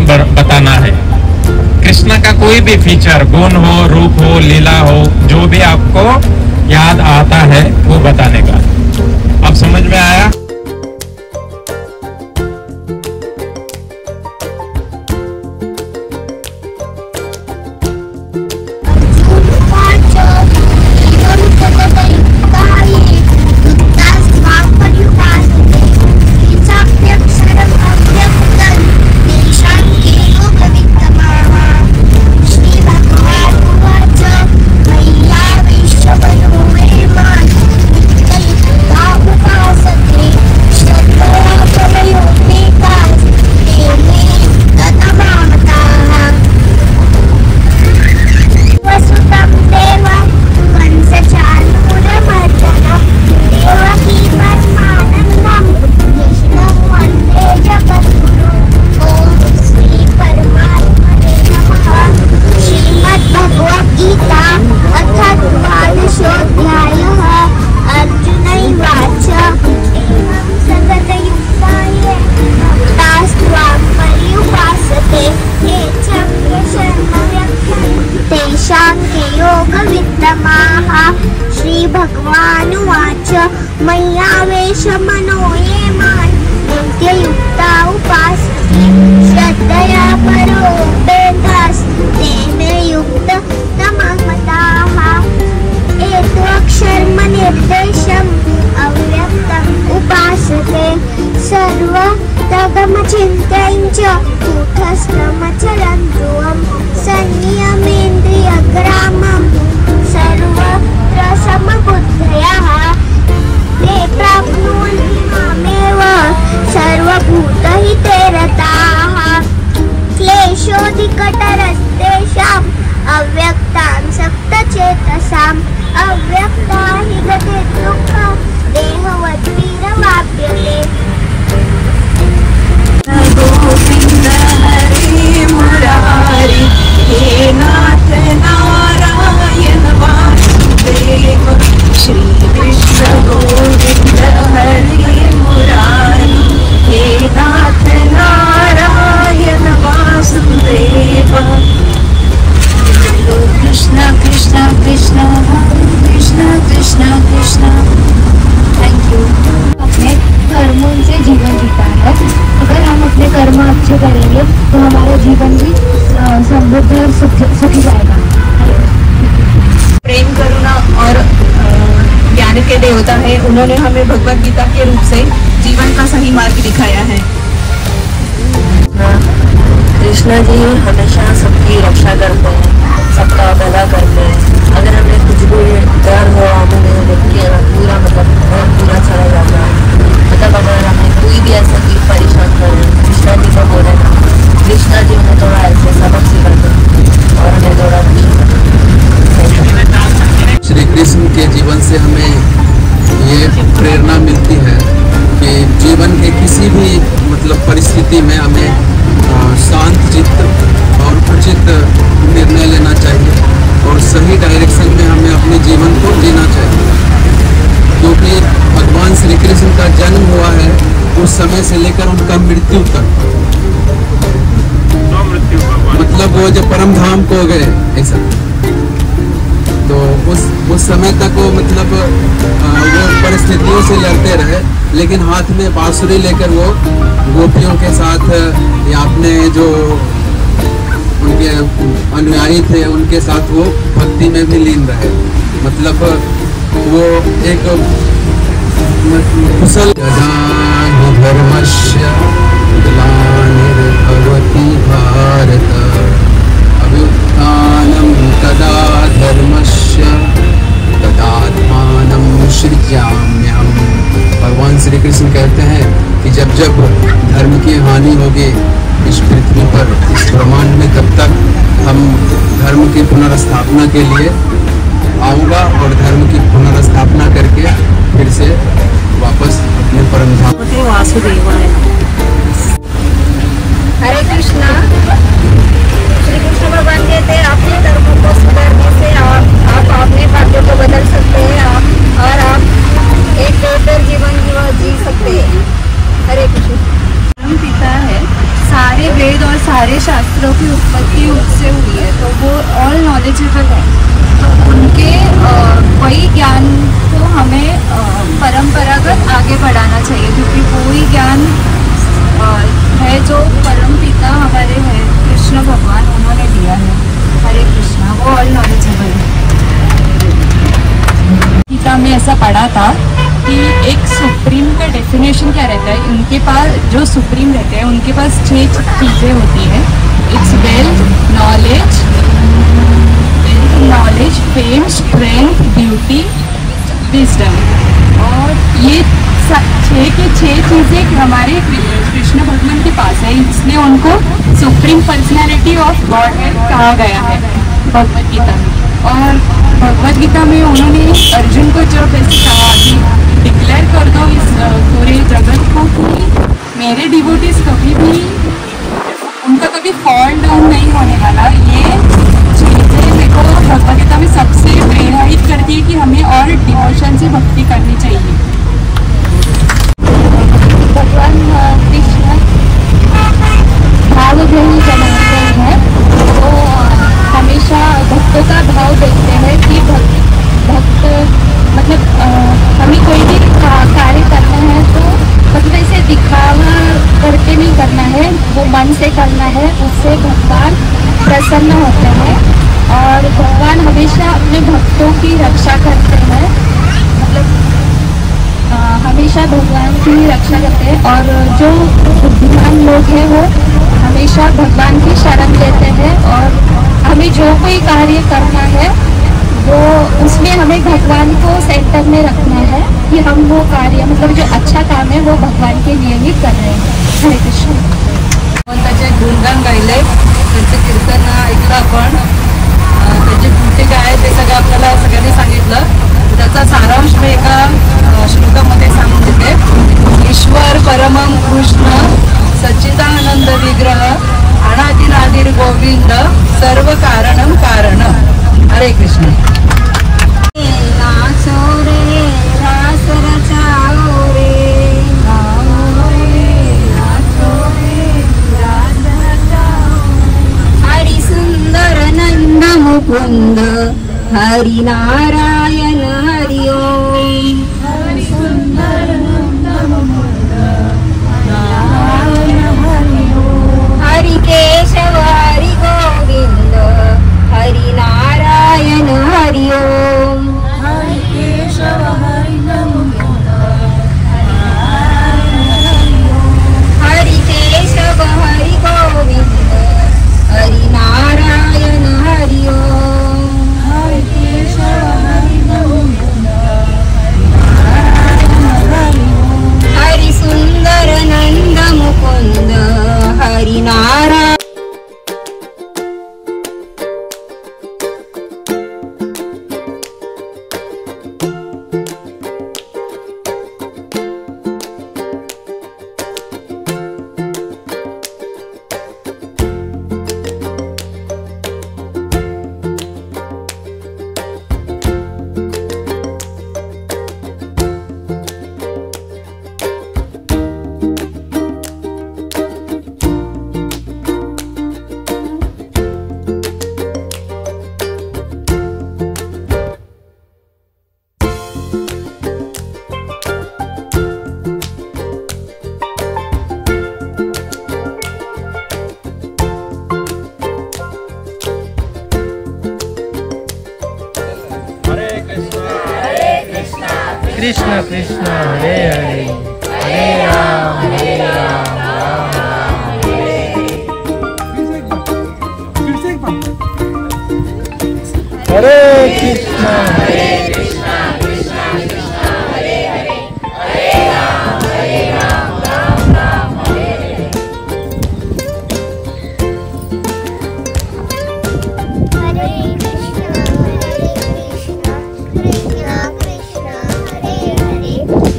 बताना है। कृष्ण का कोई भी फीचर, गुण हो, रूप हो, लीला हो, जो भी आपको याद आता है वो बताने का। अब समझ में आया? श्री भगवानुवाच मय्यावेश मनो ये मान् नित्ययुक्ता उपासते श्रद्धया परोपेतास्ते मे युक्ततमः एतदक्षरमनिर्देशम् अव्यक्तम् उपासते सर्वतगमचिन्तयं च कूटस्थमचलं ध्रुवं संयमेन्द्रियग्रामं सर्वत्र समबुद्धयः ते प्राप्नुवन्ति मामेव सर्वभूतहिते रताः क्लेशोऽधिकतरस्तेषाम् अव्यक्तासक्तचेतसाम् अव्यक्ता हि गतिर्दुःखा देहवद्भिरवाप्यते। गोविंद हरे मुरारी हे नाथ नारायण वासुदेव श्री कृष्ण गोविंद हरे मुरारी हे नाथ नारायण वासुदेव। कृष्ण कृष्ण कृष्ण कृष्ण कृष्ण कृष्ण। Thank you. अपने कर्मों से जीवन जीता है। अगर हम अपने कर्म अच्छे करेंगे तो हमारा जीवन भी समृद्ध और सुखी जाएगा। प्रेम, करुणा और ज्ञान के देवता है, उन्होंने हमें भगवत गीता के रूप से जीवन का सही मार्ग दिखाया है। कृष्ण जी हमेशा सबकी रक्षा करते हैं, सबका भला करते हैं। अगर हमें कुछ भी डर हो, हमें पूरा पूरा चला जाता है। मतलब अगर हमें कोई भी ऐसा चीज परेशान करे, कृष्णा जी को बोले ना, कृष्णा जी हमें थोड़ा ऐसे सबक सिखाते हैं और हमें थोड़ा श्री कृष्ण के जीवन से हमें ये प्रेरणा मिलती है कि जीवन के किसी भी मतलब परिस्थिति में हमें शांत चित्त और उचित निर्णय लेना चाहिए और सही डायरेक्शन में हमें अपने जीवन को जीना चाहिए। क्योंकि भगवान श्री कृष्ण का जन्म हुआ है उस समय से लेकर उनका मृत्यु तक, मतलब वो जब परम धाम को गए ऐसा, तो उस समय तक वो मतलब वो परिस्थितियों से लड़ते रहे, लेकिन हाथ में बांसुरी लेकर वो गोपियों के साथ या अपने जो उनके अनुयायी थे उनके साथ वो भक्ति में भी लीन रहे। मतलब वो एक कुशल धर्मस्य ग्लानिर्भवति भारत अभ्युत्थानं तदा धर्मस्य तदात्मानं सृजाम्यहम्। भगवान श्री कृष्ण कहते हैं कि जब जब धर्म की हानि होगी इस पृथ्वी पर, इस ब्रह्मांड में, तब तक हम धर्म की पुनर्स्थापना के लिए आऊँगा और धर्म की पुनर्स्थापना करके फिर से वापस अपने परम धाम वासुदेवाय। हरे कृष्णा। श्री कृष्ण भगवान कहते हैं अपने कर्मों को सुधारने से आप अपने भाग्यों को बदल सकते हैं और आप एक बेहतर जीवन जी सकते हैं। हरे कृष्ण। पिता है, सारे सारे वेद और सारे शास्त्रों की उत्पत्ति उससे हुई है, तो वो ऑल नॉलेजेबल है। तो उनके वही ज्ञान को हमें परंपरागत आगे बढ़ाना चाहिए, क्योंकि वही ज्ञान है जो परम पिता हमारे हैं कृष्ण भगवान, उन्होंने दिया है। हरे कृष्णा, वो ऑल नॉलेजेबल है। गीता में ऐसा पढ़ा था कि एक सुप्रीम का डेफिनेशन क्या रहता है, उनके पास जो सुप्रीम रहते हैं उनके पास 6 चीज़ें होती हैं। It's wealth, knowledge, fame, strength, beauty, wisdom. और ये 6 की 6 चीज़ें हमारे कृष्ण भगवान के पास है, इसलिए उनको सुप्रीम पर्सनैलिटी ऑफ गॉड कहा गया है भगवद गीता में। और भगवद गीता में उन्होंने अर्जुन को जब ऐसे कहा कि डिक्लेयर कर दो इस पूरे जगत को कि मेरे डिवोटीज कभी भी उनका कभी फॉल डाउन नहीं होने वाला। ये चीज़ें मेरे को भगवद गीता में सबसे प्रेरित करती है कि हमें और डिवोशन से भक्ति करनी चाहिए। भगवान कृष्ण भावग्राही जनार्दन है, वो हमेशा भक्तों का भाव देखते हैं कि भक्त मतलब हमें कोई भी कार्य करना है तो मतलब ऐसे दिखावा करके नहीं करना है, वो मन से करना है, उससे भगवान प्रसन्न होते हैं। और भगवान हमेशा अपने भक्तों की रक्षा करते हैं, मतलब हमेशा भगवान की रक्षा करते हैं। और जो बुद्धिमान लोग हैं वो हमेशा भगवान की शरण लेते हैं, और हमें जो कोई कार्य करना है वो उसमें हमें भगवान को सेंटर में रखना है कि हम वो कार्य मतलब जो अच्छा काम है वो भगवान के लिए ही कर रहे हैं। हरे कृष्ण। त्याचे गुणगान गायले, त्यांचे कीर्तन ऐकलं आपण, त्याची कृती काय आहे ते सगळं आपल्याला सगळ्यांनी सांगितलं। त्याचा सारांश मी एका श्लोकामध्ये सांगून देते। ईश्वर परमं कृष्ण सच्चिदानंद विग्रह अनादिनादिर गोविंद सर्व कारणं कारणं। हरे कृष्ण। हरि सुंदर नंद मुकुंद हरि नारायण हरि ओम। हरि सुंदर नंद मुकुंद नारायण हरि ओम। हरि केशव हरि गोविंद हरि नारायण हरि ओम। हरि केशव हरि गोविंद हरि केशव हरि गोविंद हरि नारायण हरि ओम। हरि केशव हरि गोविंद हरि सुंदर नंद मुकुंद हरि नारायण। कृष्ण कृष्ण हरे हरे, हरे राम राम राम हरे कृष्ण हरे कृष्ण कृष्ण कृष्ण हरे हरे, हरे राम राम राम हरे हरे। हरे कृष्णा कृष्णा कृष्णा हरे हरे,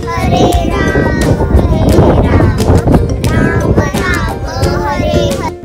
हरे राम राम राम हरे हरे।